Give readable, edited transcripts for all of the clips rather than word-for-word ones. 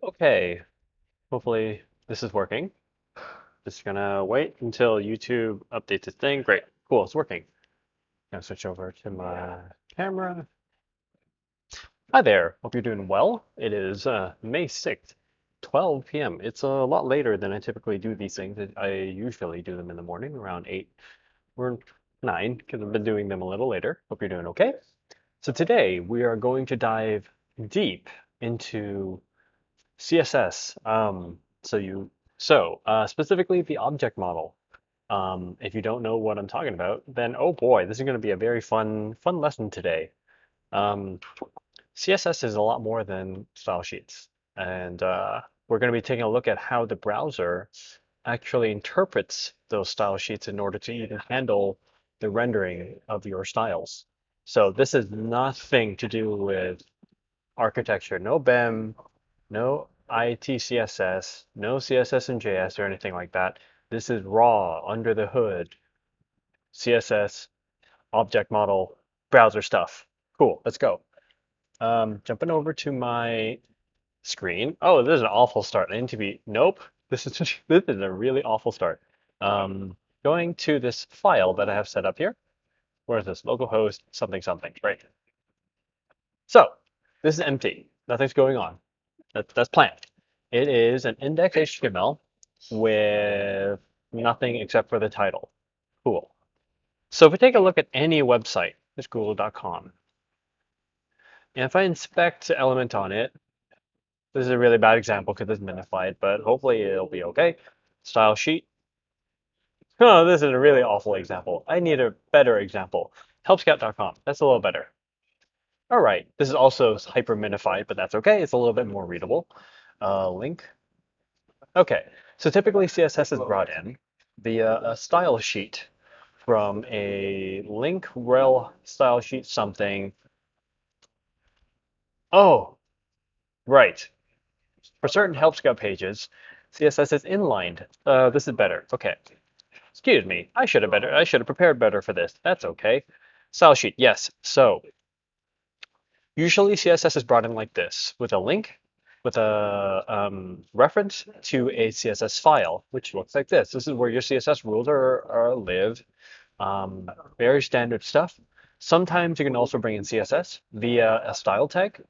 Okay, hopefully this is working. Just gonna wait until YouTube updates its thing. Great, cool, it's working. Gonna switch over to my camera. Hi there, hope you're doing well. It is May 6th, 12 p.m. It's a lot later than I typically do these things. I usually do them in the morning around 8 or 9 because I've been doing them a little later. Hope you're doing okay. So today we are going to dive deep into CSS. Specifically the object model. If you don't know what I'm talking about, then oh boy, this is going to be a very fun lesson today. Um, CSS is a lot more than style sheets, and we're going to be taking a look at how the browser actually interprets those style sheets in order to even handle the rendering of your styles. So this is nothing to do with architecture, no BEM, no ITCSS, no CSS-in-JS or anything like that. This is raw, under the hood, CSS, object model, browser stuff. Cool, let's go. Jumping over to my screen. Oh, this is an awful start. I need to be, nope. This is a really awful start. Um, Going to this file that I have set up here. Where is this? Localhost something something. Right. So this is empty. Nothing's going on. That's planned. It is an index HTML with nothing except for the title. Cool. So if we take a look at any website, just google.com, and if I inspect the element on it, this is a really bad example because it's minified, but hopefully it'll be okay. Style sheet. Oh, this is a really awful example. I need a better example. Helpscout.com. That's a little better. All right. This is also hyper minified, but that's okay. It's a little bit more readable. Link. Okay, so typically CSS is brought in via a style sheet from a link rel style sheet something. Oh, right. For certain Help Scout pages, CSS is inlined. This is better. Okay. Excuse me. I should have prepared better for this. That's okay. Style sheet, yes. So usually CSS is brought in like this, with a link, with a reference to a CSS file, which looks like this. This is where your CSS rules are live. Very standard stuff. Sometimes you can also bring in CSS via a style tag,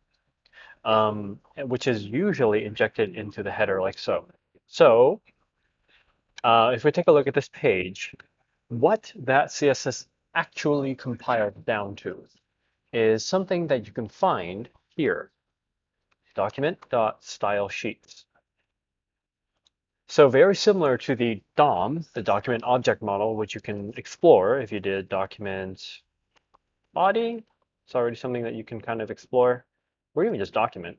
which is usually injected into the header like so. So if we take a look at this page, what that CSS actually compiled down to is something that you can find here, document.stylesheets. So very similar to the DOM, the document object model, which you can explore if you did document body. It's already something that you can kind of explore, or even just document.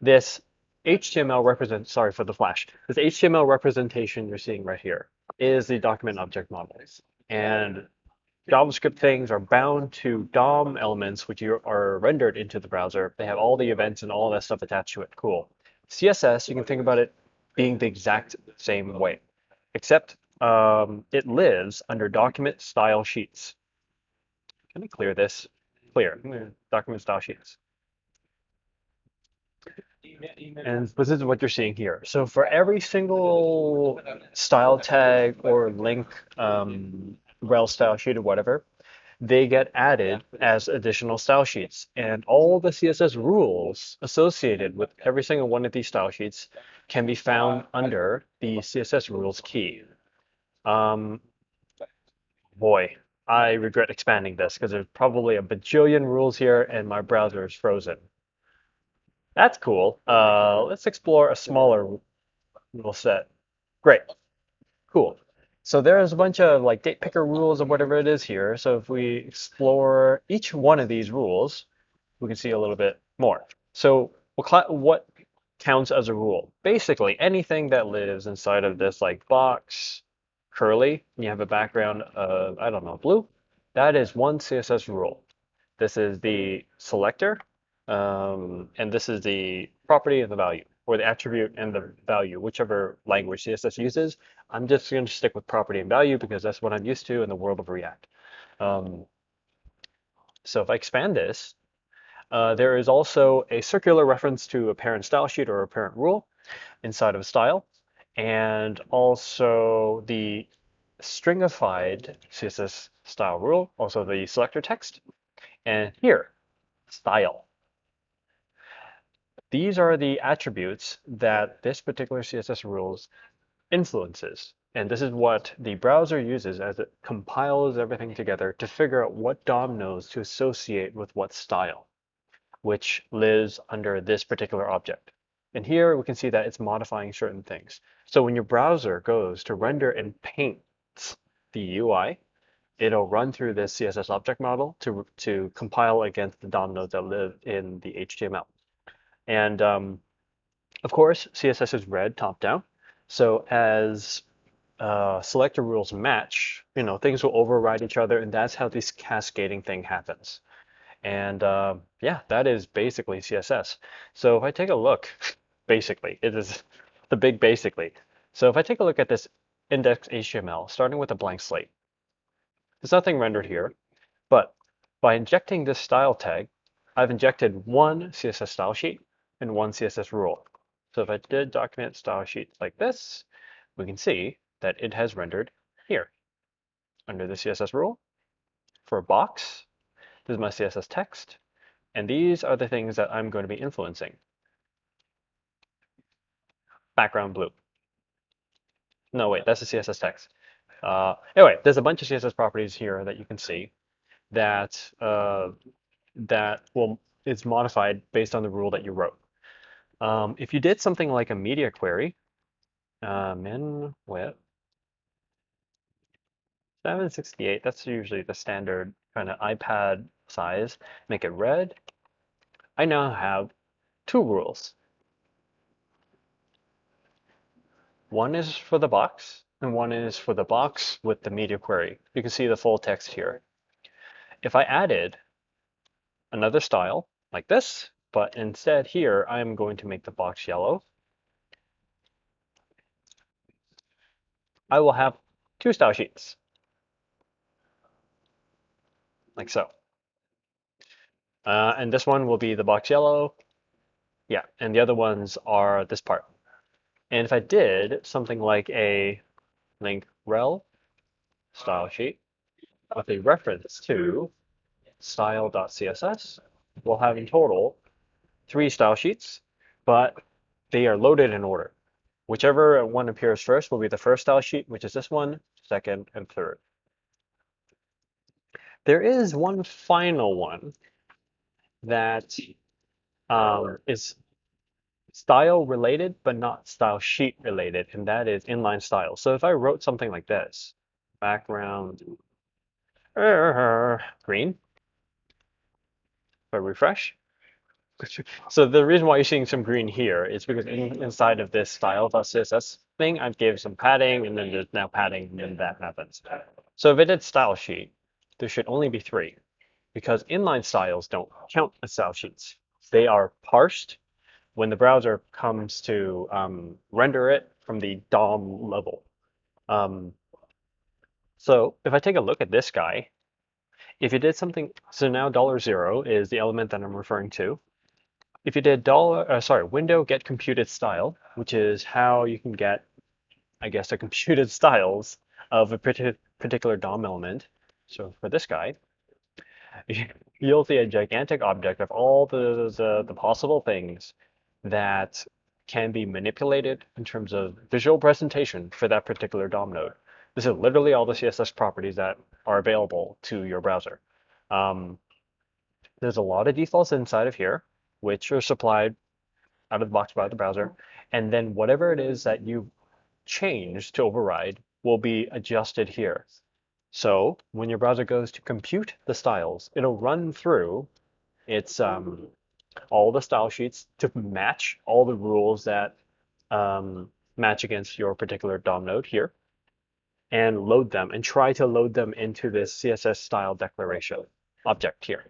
This HTML represent, sorry for the flash, this HTML representation you're seeing right here is the document object model. And JavaScript things are bound to DOM elements, which are rendered into the browser. They have all the events and all that stuff attached to it. Cool. CSS, you can think about it being the exact same way, except it lives under document style sheets. Can I clear this? Clear. Document style sheets. And this is what you're seeing here. So for every single style tag or link, rel style sheet or whatever, they get added as additional style sheets. And all the CSS rules associated with every single one of these style sheets can be found under the CSS rules key. Um, Boy, I regret expanding this because there's probably a bajillion rules here and my browser is frozen. That's cool. Let's explore a smaller rule set. Great, cool. So there's a bunch of like date picker rules or whatever it is here. So if we explore each one of these rules, we can see a little bit more. So what counts as a rule? Basically, anything that lives inside of this like box, curly, and you have a background of, I don't know, blue, that is one CSS rule. This is the selector, and this is the property and the value, or the attribute and the value, whichever language CSS uses. I'm just going to stick with property and value because that's what I'm used to in the world of React. Um, so if I expand this, There is also a circular reference to a parent style sheet or a parent rule inside of style, and also the stringified CSS style rule, also the selector text, and here, style. These are the attributes that this particular CSS rules influences. And this is what the browser uses as it compiles everything together to figure out what DOM nodes to associate with what style, which lives under this particular object. And here we can see that it's modifying certain things. So when your browser goes to render and paints the UI, it'll run through this CSS object model to compile against the DOM nodes that live in the HTML. And of course, CSS is read top down. So as selector rules match, things will override each other, and that's how this cascading thing happens. And yeah, that is basically CSS. So if I take a look, basically, it is the big basically. So if I take a look at this index HTML, starting with a blank slate, there's nothing rendered here, but by injecting this style tag, I've injected one CSS style sheet and one CSS rule. So if I did document style sheet like this, we can see that it has rendered here under the CSS rule. For a box, this is my CSS text, and these are the things that I'm going to be influencing. Background blue. No, wait, that's the CSS text. Anyway, there's a bunch of CSS properties here that you can see that is modified based on the rule that you wrote. If you did something like a media query, min width 768, that's usually the standard kind of iPad size, make it red. I now have two rules. One is for the box, and one is for the box with the media query. You can see the full text here. If I added another style like this, but instead here, I'm going to make the box yellow, I will have two style sheets, like so. And this one will be the box yellow. Yeah, and the other ones are this part. And if I did something like a link rel style sheet with a reference to style.css, we'll have in total three style sheets, but they are loaded in order. Whichever one appears first will be the first style sheet, which is this one, second, and third. There is one final one that is style related, but not style sheet related, and that is inline style. So if I wrote something like this, background green, if I refresh. So the reason why you're seeing some green here is because inside of this style.css thing, I've given some padding, and then there's now padding, and then that happens. So if it did style sheet, there should only be three, because inline styles don't count as style sheets. They are parsed when the browser comes to render it from the DOM level. So if I take a look at this guy, if you did something, so now $0 is the element that I'm referring to. If you did window get computed style, which is how you can get, I guess, the computed styles of a particular DOM element. So for this guy, you'll see a gigantic object of all the possible things that can be manipulated in terms of visual presentation for that particular DOM node. This is literally all the CSS properties that are available to your browser. There's a lot of defaults inside of here, which are supplied out of the box by the browser. And then whatever it is that you change to override will be adjusted here. So when your browser goes to compute the styles, it'll run through its all the style sheets to match all the rules that match against your particular DOM node here, and load them and try to load them into this CSS style declaration object here.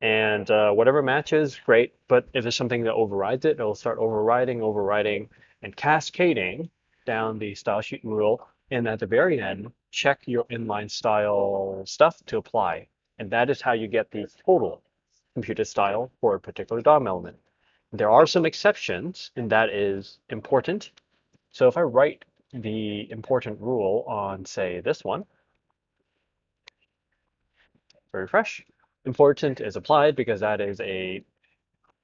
And whatever matches, great. But if there's something that overrides it, it'll start overriding, and cascading down the style sheet rule. And at the very end, check your inline style stuff to apply. And that is how you get the total compute a style for a particular DOM element. There are some exceptions, and that is important. So if I write the important rule on, say, this one, refresh, important is applied because that is a,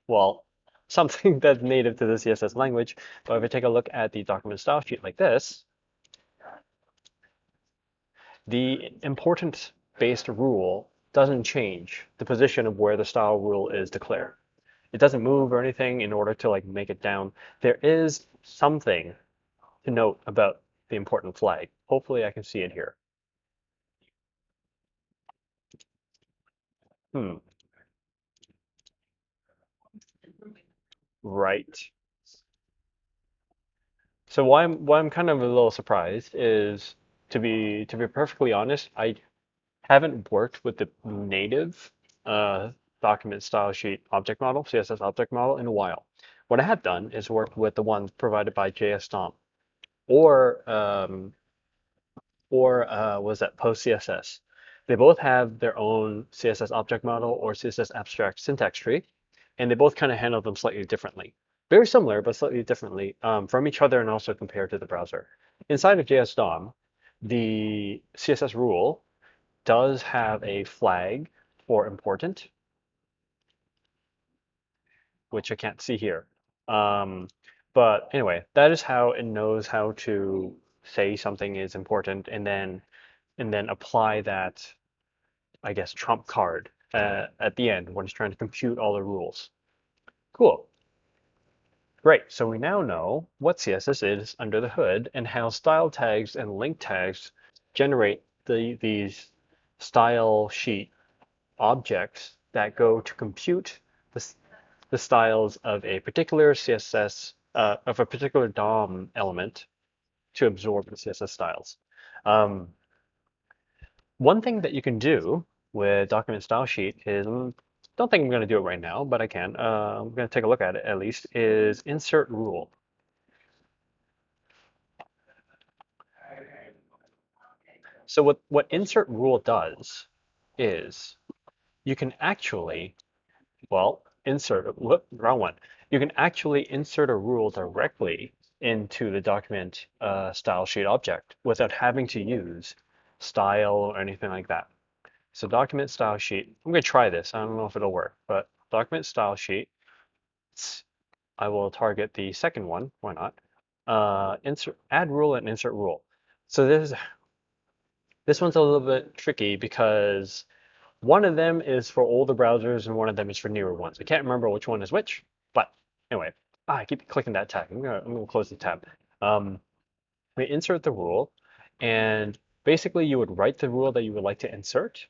well, something that's native to the CSS language. But if I take a look at the document style sheet like this, the important based rule doesn't change the position of where the style rule is declared. It doesn't move or anything in order to like make it down. There is something to note about the important flag. Hopefully I can see it here. Hmm, right. So why I'm kind of a little surprised is to be perfectly honest, I haven't worked with the native uh, document style sheet object model, CSS object model in a while. What I have done is worked with the ones provided by JSSOM or was that post CSS. They both have their own CSS object model or CSS abstract syntax tree, and they both kind of handle them slightly differently. Very similar, but slightly differently from each other and also compared to the browser. Inside of JSDOM, the CSS rule does have a flag for important, which I can't see here. Um, but anyway, that is how it knows how to say something is important and then apply that, I guess, trump card at the end when it's trying to compute all the rules. Cool. Great. So we now know what CSS is under the hood and how style tags and link tags generate these style sheet objects that go to compute the, the styles of a particular CSS, of a particular DOM element to absorb the CSS styles. Um, One thing that you can do with document style sheet is, don't think I'm going to do it right now, but I can. I'm going to take a look at it at least, is insert rule. So what insert rule does is you can actually, well, whoop, wrong one. You can actually insert a rule directly into the document style sheet object without having to use style or anything like that. So document style sheet, I'm going to try this. I don't know if it'll work, but document style sheet, I will target the second one. Why not? Insert, add rule and insert rule. So this one's a little bit tricky because one of them is for older browsers and one of them is for newer ones. I can't remember which one is which, but anyway, I keep clicking that tab. I'm gonna close the tab. Um, we insert the rule, and basically you would write the rule that you would like to insert,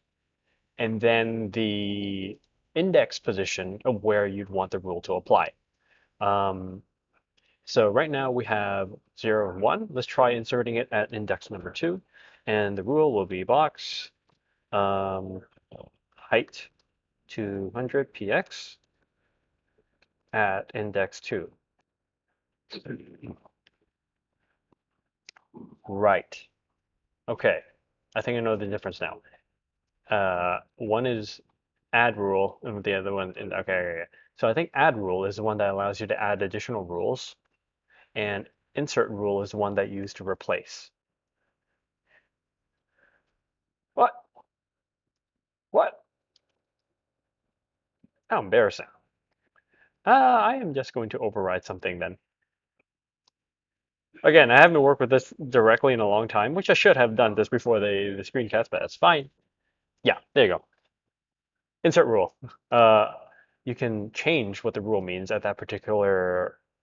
and then the index position of where you'd want the rule to apply. Um, so right now we have 0 and 1. Let's try inserting it at index number 2. And the rule will be box um, height 200 px at index 2. Right. Okay. I think I know the difference now. One is add rule, and the other one, okay, okay, okay. So I think add rule is the one that allows you to add additional rules, and insert rule is the one that you use to replace. What? What? How embarrassing. I am just going to override something then. Again, I haven't worked with this directly in a long time, which I should have done this before the screencast, but that's fine. Yeah, there you go. Insert rule. Uh, you can change what the rule means at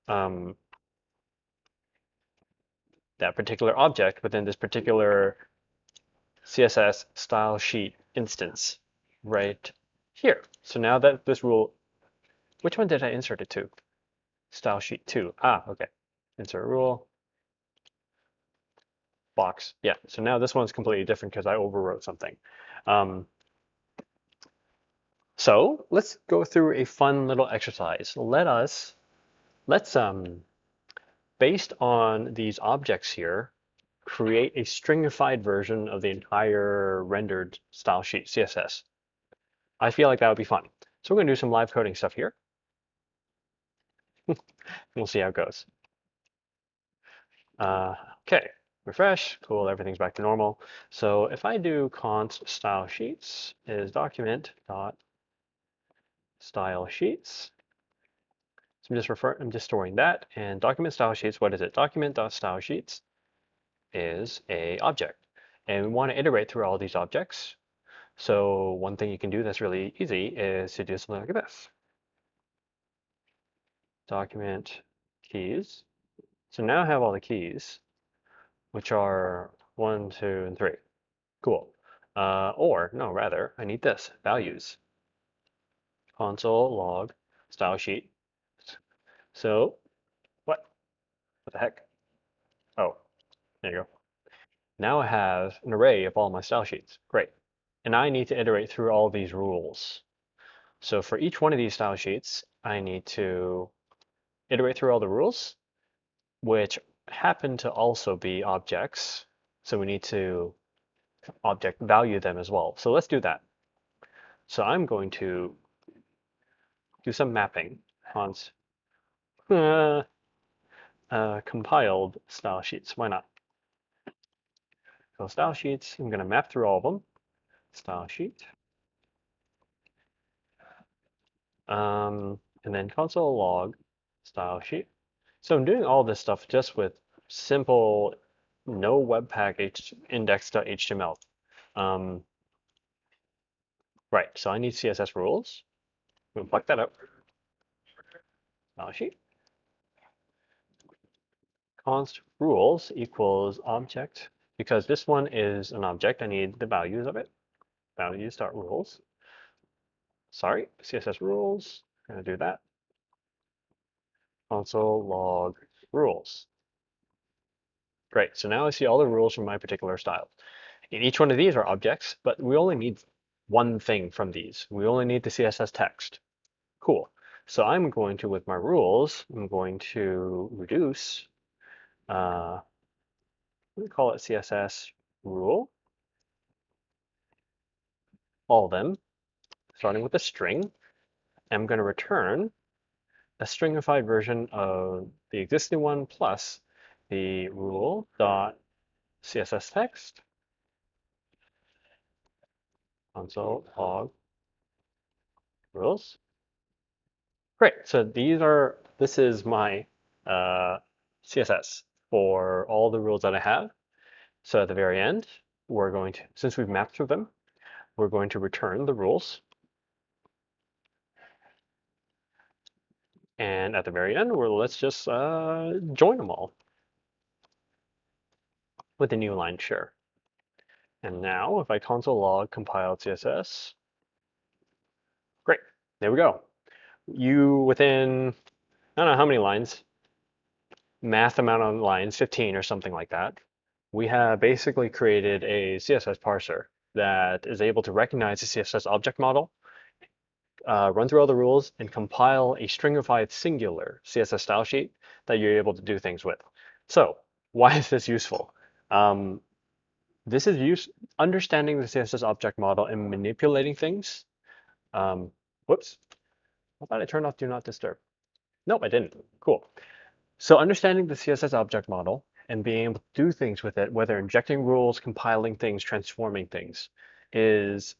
um, that particular object within this particular CSS style sheet instance right here. So now that this rule, which one did I insert it to? Style sheet 2. Ah, okay. Insert rule, box. Yeah, so now this one's completely different because I overwrote something. Um, so let's go through a fun little exercise. Let's based on these objects here, create a stringified version of the entire rendered style sheet CSS. I feel like that would be fun. So we're going to do some live coding stuff here. We'll see how it goes. Okay, refresh. Cool, everything's back to normal. So if I do const style sheets is document dot style sheets. So I'm just storing that, and document style sheets. What is it? Document dot style sheets is a object, and we want to iterate through all these objects. So one thing you can do that's really easy is to do something like this. Document keys. So now I have all the keys, which are 1, 2, and 3. Cool. Rather, I need this, values. Console log style sheet. So, what? What the heck? Oh, there you go. Now I have an array of all my style sheets. Great. And I need to iterate through all these rules. So for each one of these style sheets, I need to iterate through all the rules, which happen to also be objects. So we need to object value them as well. So let's do that. So I'm going to do some mapping on compiled style sheets. Why not? So style sheets, I'm going to map through all of them. Style sheet. And then console log style sheet. So I'm doing all this stuff just with simple no webpack index.html. Um, right, so I need CSS rules. We'll pluck that up. Style sheet. Const rules equals object. Because this one is an object, I need the values of it. Values.rules. Sorry, CSS rules. I'm going to do that. Console log rules. Great, so now I see all the rules from my particular style. And each one of these are objects, but we only need one thing from these. We only need the CSS text. Cool. So I'm going to, with my rules, I'm going to reduce, we call it CSS rule, all of them, starting with a string. I'm going to return a stringified version of the existing one plus the rule dot CSS text console log rules. Great. So this is my CSS for all the rules that I have. So at the very end, since we've mapped through them, we're going to return the rules. And at the very end, let's just join them all with a new line, sure. And now if I console log compile CSS, great, there we go. Within, I don't know how many lines, math amount of lines, 15 or something like that, we have basically created a CSS parser that is able to recognize the CSS object model, run through all the rules, and compile a stringified singular CSS style sheet that you're able to do things with. So why is this useful? This is understanding the CSS object model and manipulating things. Whoops, I thought I turned off Do Not Disturb. Nope, I didn't. Cool. So understanding the CSS object model and being able to do things with it, whether injecting rules, compiling things, transforming things, is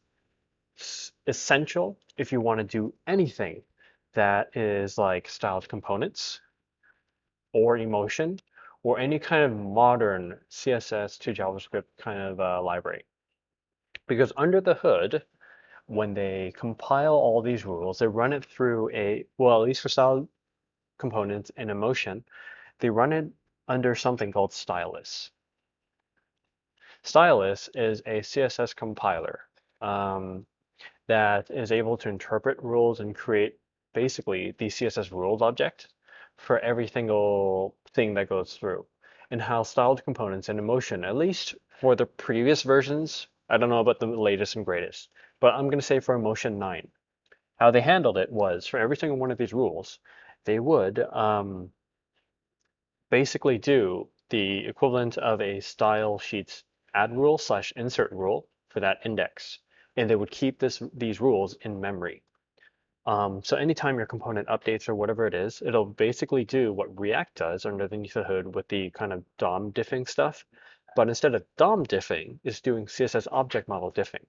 essential if you want to do anything that is like styled components or emotion or any kind of modern CSS to JavaScript kind of library. Because under the hood, when they compile all these rules, they run it through well, at least for styled components and emotion, they run it under something called stylus. Stylus is a CSS compiler that is able to interpret rules and create basically the CSS rules object for every single thing that goes through. And how styled components and emotion, at least for the previous versions, I don't know about the latest and greatest, but I'm going to say for emotion 9, how they handled it was for every single one of these rules, they would basically do the equivalent of a style sheets add rule slash insert rule for that index. And they would keep these rules in memory. So anytime your component updates or whatever it is, it'll basically do what React does underneath the hood with the kind of DOM diffing stuff. But instead of DOM diffing, it's doing CSS object model diffing.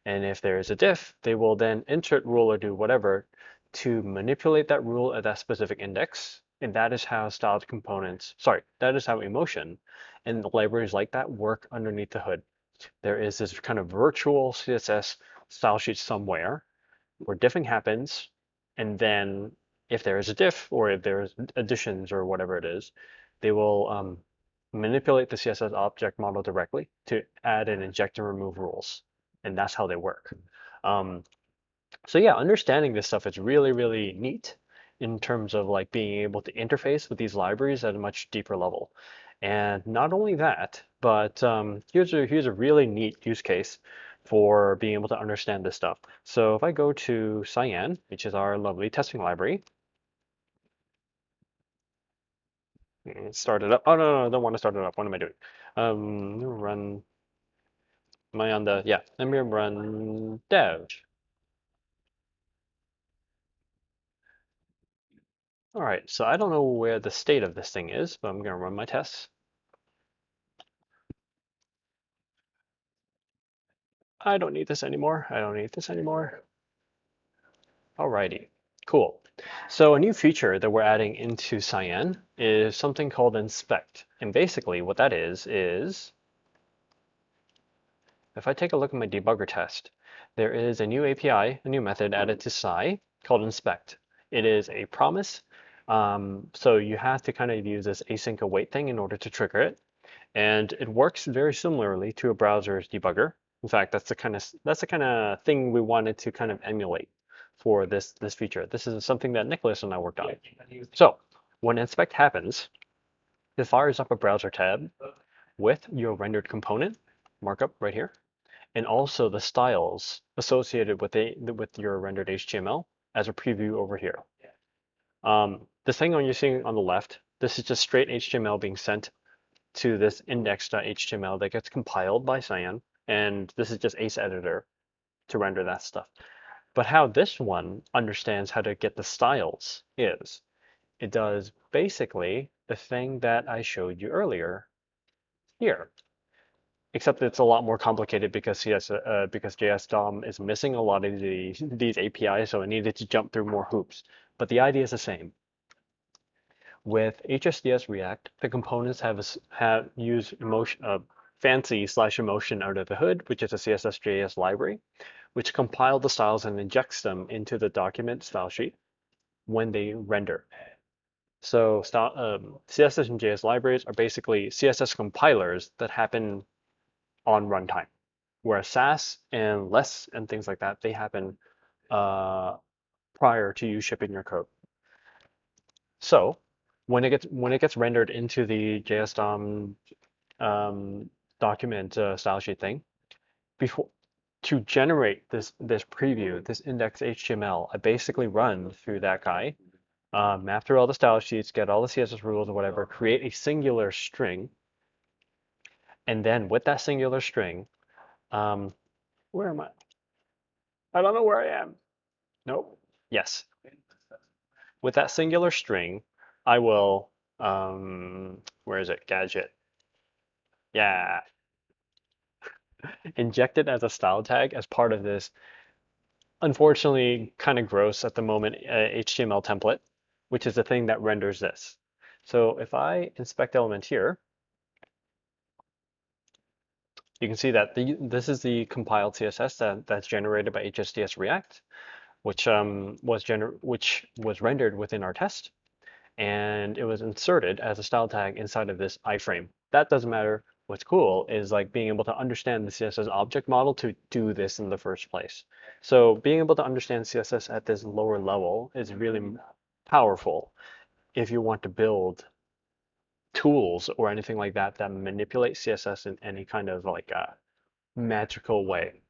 And if there is a diff, they will then insert rule or do whatever to manipulate that rule at that specific index. And that is how styled components, sorry, that is how emotion and the libraries like that work underneath the hood. There is this kind of virtual CSS style sheet somewhere where diffing happens, and then if there is a diff or if there's additions or whatever it is, they will manipulate the CSS object model directly to add and inject and remove rules. And that's how they work. Um, so yeah, understanding this stuff is really, really neat in terms of like being able to interface with these libraries at a much deeper level. And not only that, but here's a really neat use case for being able to understand this stuff. So if I go to Cyan, which is our lovely testing library, and start it up. Oh no, I don't want to start it up. What am I doing? Run. Am I on the? Yeah, let me run dev. All right, so I don't know where the state of this thing is, but I'm gonna run my tests. I don't need this anymore. I don't need this anymore. Alrighty, cool. So a new feature that we're adding into Cyan is something called inspect. And basically what that is if I take a look at my debugger test, there is a new API, a new method added to Sci called inspect. It is a promise. So you have to kind of use this async await thing in order to trigger it. And it works very similarly to a browser's debugger. In fact, that's the kind of thing we wanted to kind of emulate for this feature. This is something that Nicholas and I worked on. So when inspect happens, it fires up a browser tab with your rendered component markup right here, and also the styles associated with your rendered HTML as a preview over here. The thing you're seeing on the left, this is just straight HTML being sent to this index.html that gets compiled by Cyan, and this is just Ace Editor to render that stuff. But how this one understands how to get the styles is it does basically the thing that I showed you earlier here, except it's a lot more complicated because because JS DOM is missing a lot of these APIs, so it needed to jump through more hoops. But the idea is the same. With HSDS React, the components have use emotion, fancy slash emotion out of the hood, which is a CSS-JS library, which compile the styles and injects them into the document style sheet when they render. So CSS and JS libraries are basically CSS compilers that happen on runtime, whereas Sass and less and things like that, they happen uh, prior to you shipping your code. So when it gets rendered into the JS DOM document style sheet thing, before to generate this preview, this index HTML, I basically run through that guy, map through all the style sheets, get all the CSS rules or whatever, create a singular string, and then with that singular string, um, where am I? I don't know where I am. Nope. Yes. With that singular string, I will, where is it? Gadget. Yeah. Inject it as a style tag as part of this, unfortunately, kind of gross at the moment, HTML template, which is the thing that renders this. So if I inspect element here, you can see that this is the compiled CSS that's generated by HSDS React, which was rendered within our test, and it was inserted as a style tag inside of this iframe. That doesn't matter. What's cool is like being able to understand the CSS object model to do this in the first place. So being able to understand CSS at this lower level is really powerful if you want to build tools or anything like that that manipulate CSS in any kind of like a magical way.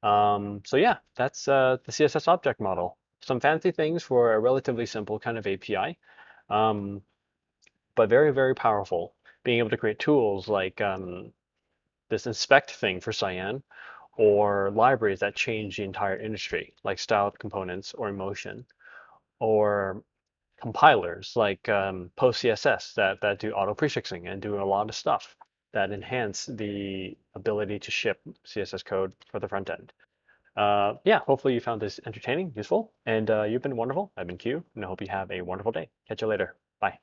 So yeah, that's the CSS object model. Some fancy things for a relatively simple kind of API. Um, but very, very powerful. Being able to create tools like this inspect thing for Cyan, or libraries that change the entire industry, like styled components or emotion, or compilers like post-CSS that do auto prefixing and do a lot of stuff that enhance the ability to ship CSS code for the front end. Yeah, hopefully you found this entertaining, useful, and you've been wonderful. I've been Q, and I hope you have a wonderful day. Catch you later. Bye.